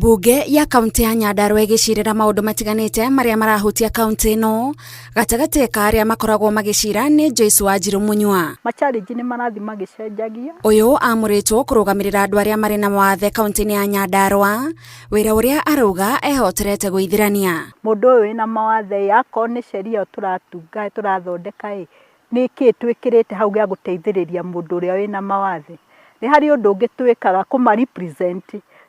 Mbunge ya kaunti ya Nyandarua igicirira maundu matiganite maria marahutia kaunti ino gatagati ka aria makoragwo magicira ni Joyce Wanjiru Munyua. Machallenji ni marathi magicenjagia. Uyu amuritwo kurugamirira andu aria mari na mawathe kaunti-ini ya Nyandarua, wira uria arauga ehoterete guithirania. Mundu uyu wina mawathe yako ni sheria turatunga turathondeka ni ki twikirite hau gia guteithiriria mundu uria wina mawathe. Ni hari undu ungi twikaga kuma represent.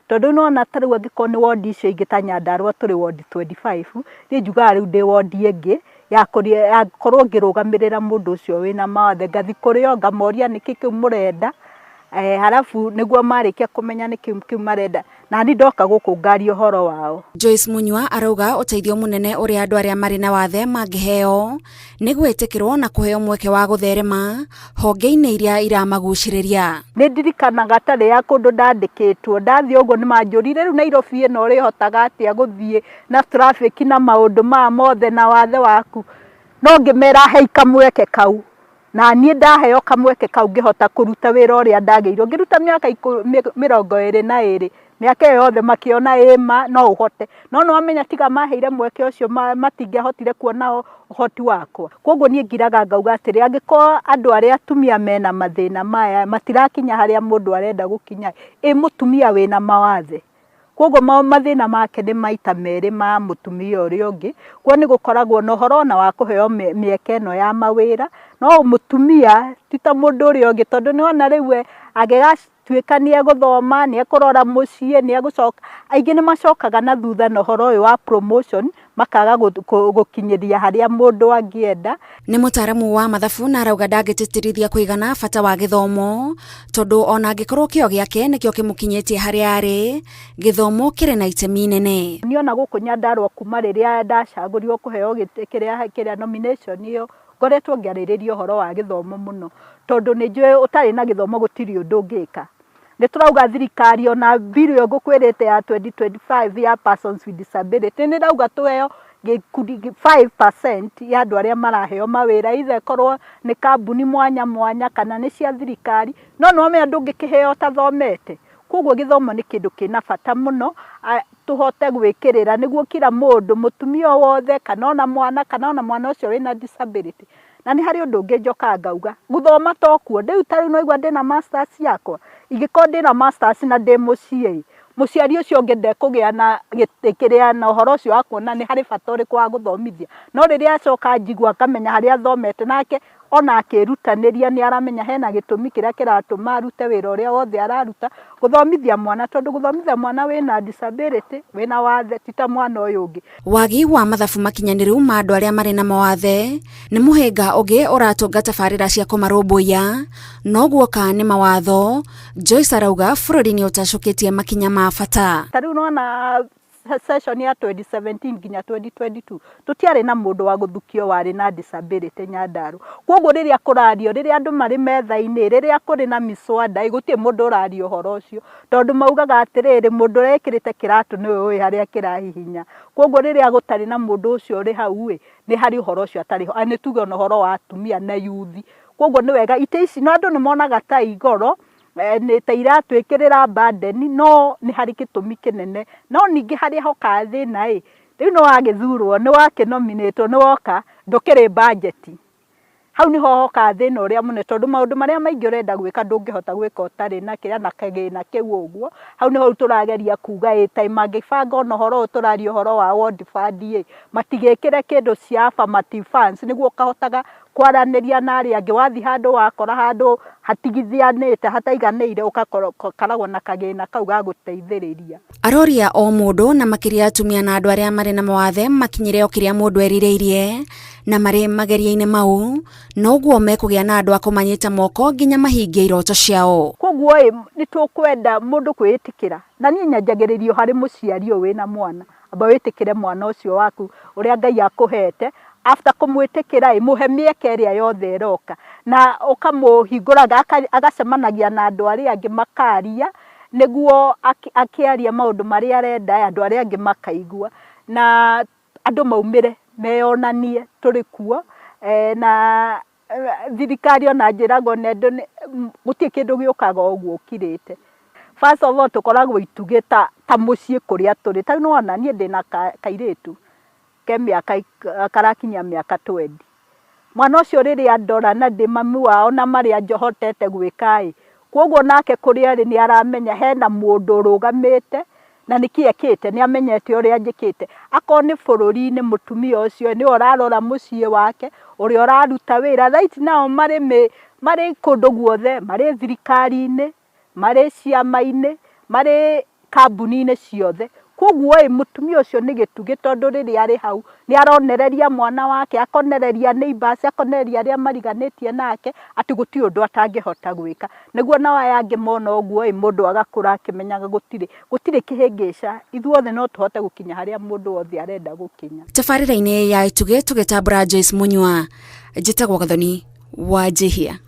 Tondu nona tariu angiko ni ward icio ingi ta Nyandarua turi ward 25 ni njugaga riu ndi ward ingi ya korwo ngirugamirira mundu ucio wina mawathe ngathi kurio ngamoria niki kiu murenda halafu niguo marikia kumenya niki kiu marenda na ni ndoka guku ngari uhoro wao. Joyce Munyua arauga uteithio munene uria andu aria mari na wathe mangiheo ni gwitikirwo na kuheo mweke wa gutherema honge-ini iria iramaguciriria. Ni ndirikanaga tari ya kundu ndandikitwo ndathi uguo ni manjurire riu Nairobi ino ri hotaga atia guthie na traffic na maundu ma mothe na wathe waku no ngimera hei kamweke kau na nie ndaheo kamweke kau ngihota kuruta wira uria ndagirwo ngiruta miaka 22 miaka yothe makiona ema no uhote no amenya tiga maheire mweke ucio matingehotire kuona uhoti wakwa. Koguo nie ngiraga ngauga atiri angiko andu aria atumia mena mathina maya matirakinya haria mundu arenda gukinya mutumia wina mawathe. Koguo mathina make ni maita meri ma mutumia uria ungi kwa ni gukoragwo na uhoro na wa kuheo mieke no ya mawira no mutumia tita mundu uria ungi tondu ni ona riu agigatuika ni eguthoma ni ekurora mucii ni egucoka aingi ni macokaga na thutha na uhoro uyu wa promotion makaga gukinyiria haria mundu angienda. Ni mutaramu wa mathabu na arauga ndangititirithia kuigana bata wa githomo tondu ona angikorwo kio giake nikio kimukinyitie haria ari githomo kiri na itemi nene. Ni ona guku Nyandarua kuma riria ndacagurirwo kuheo kiria nomination iyo ngoretwo ngiaririria uhoro wa githomo muno tondu ni njui utari na githomo gutiri undu ngika. Ni turauga thirikari ona bill yo gukwirite ya 2025 ya persons with disability ni rauga tuheo 5% ya andu aria maraheo mawira ithe korwo ni kambuni mwanya kana ni cia thirikari no me andu ngikiheo tathomete. Koguo githomo ni kindu kina bata muno tuhote gwikirira niguo kila mundu mutumia wothe kana ona mwana ucio wina disability. Na ni hari undu ungi njoka ngauga guthoma tokuo ndiu tari no igwa ndina masters yakwa ingiko ndina masters na ndi muciĩ muciari ucio ungi ndekugia na gitikiria na uhoro ucio wa kuona ni hari bata uriku wa guthomithia no riria acoka njigua kamenya hari athomete nake ona akirutaniria ni aramenya hena gitumi kiria kiratuma arute wira uria wothe araruta guthomithia mwana tondu guthomithia mwana wina disability wina wathe tita mwana uyu ungi. Wagi wa mathabu makinyaniru ma andu aria mari na mawathe ni muhinga ungi uratunga tabarira cia kumarumbuia no guoka ni mawatho. Joyce arauga bururi ni utacukitie makinya ma bata. Tariu nona session ya 2017 nginya 2022 tutiari na mundu wa guthukio wari na disability Nyandarua. Koguo riria kurario riria andu mari metha-ini riria kuri na miswanda gutie mundu urario horo ucio tondu maugaga atiriri mundu rekirite kiratu ni we haria kirahihinya. Koguo riria gutari na mundu ucio ri hau ni hari horo ucio atari ho ani tuge no horo wa atumia na yuthi. Koguo ni wega ite ici no andu ni monaga ta igoro ni ta iratwikirira burden no ni hari gitumi kinene no ningi hari hoka thina riu no wagithurwo ni wakinominatwo ni woka ndukiri budget hau ni hoka thina uria mune tondu maundu maria maingi urenda gwika ndungihota gwika utari na kiria na kagina kiu uguo hau ni ho turageria kuga time angibanga no horo turario horo wa ward fund matigekire kindu cia affirmative funds niguo kahotaga kwaraniria na aria angi wathi handu wakora handu hatigithianite hataiganiire ukakoragwo na kagina kau ga guteithiriria. Aroria o mundu na makiria atumia na andu aria mari na mawathe makinyire o kiria mundu erireirie na mari mageria-ini mau no guo mekugia na andu akumanyita moko nginya mahingie iroto ciao. Koguo ni tukwenda mundu kwitikira na nie nyanjagiririo hari muciari o wina mwana amba witikire mwana ucio waku uria Ngai akuhete after kumwitikira muhe mieke iria yothe eroka na ukamuhinguraga agacemanagia na andu aria angi makaria niguo akiaria maundu maria arenda andu aria angi makaigua na andu maumire meyonanie turi kuo na thirikari ona njirago nendo gutie kindu giukaga uguo kirite first of all tukoragwo ituge ta muciĩ kũrĩa tũrĩ. Ta no ona niĩ ndĩna kairĩtu ke mĩaka karakinya mĩaka 20. Mwana ũcio rĩrĩa ndora na ndĩ mami wao na marĩa njohotete gwĩka kwoguo nake kũrĩa arĩ nĩ aramenya hena mũndũ ũrũgamĩte na nĩkĩ ekĩte, nĩ amenyete ũrĩa njĩkĩte. Akorwo nĩ bũrũri-inĩ mũtumia ũcio nĩ ũrarora mũciĩ wake, ũrĩa ũraruta wĩra. Right now marĩ kũndũ guothe, marĩ thirikari-inĩ, marĩ ciama-inĩ, marĩ kambuni-inĩ ciothe. Kwoguo mũtumia ũcio nĩ gĩtugĩ tondũ rĩrĩa arĩ hau nĩ aronereria mwana wake, akonereria neighbors, akonereria arĩa mariganĩtie nake atĩ gũtirĩ ũndũ atangĩhota gwĩka. Nĩguo nao aya angĩ mona ũguo mũndũ agakũra akĩmenyaga gũtirĩ kĩhĩngĩca, ithuothe no tũhote gũkinya harĩa mũndũ wothe arenda gũkinya. Tabarĩra-inĩ ya Ituge tũgĩtambũra Joyce Munywa, njĩtagwo Gathoni wa Njihia.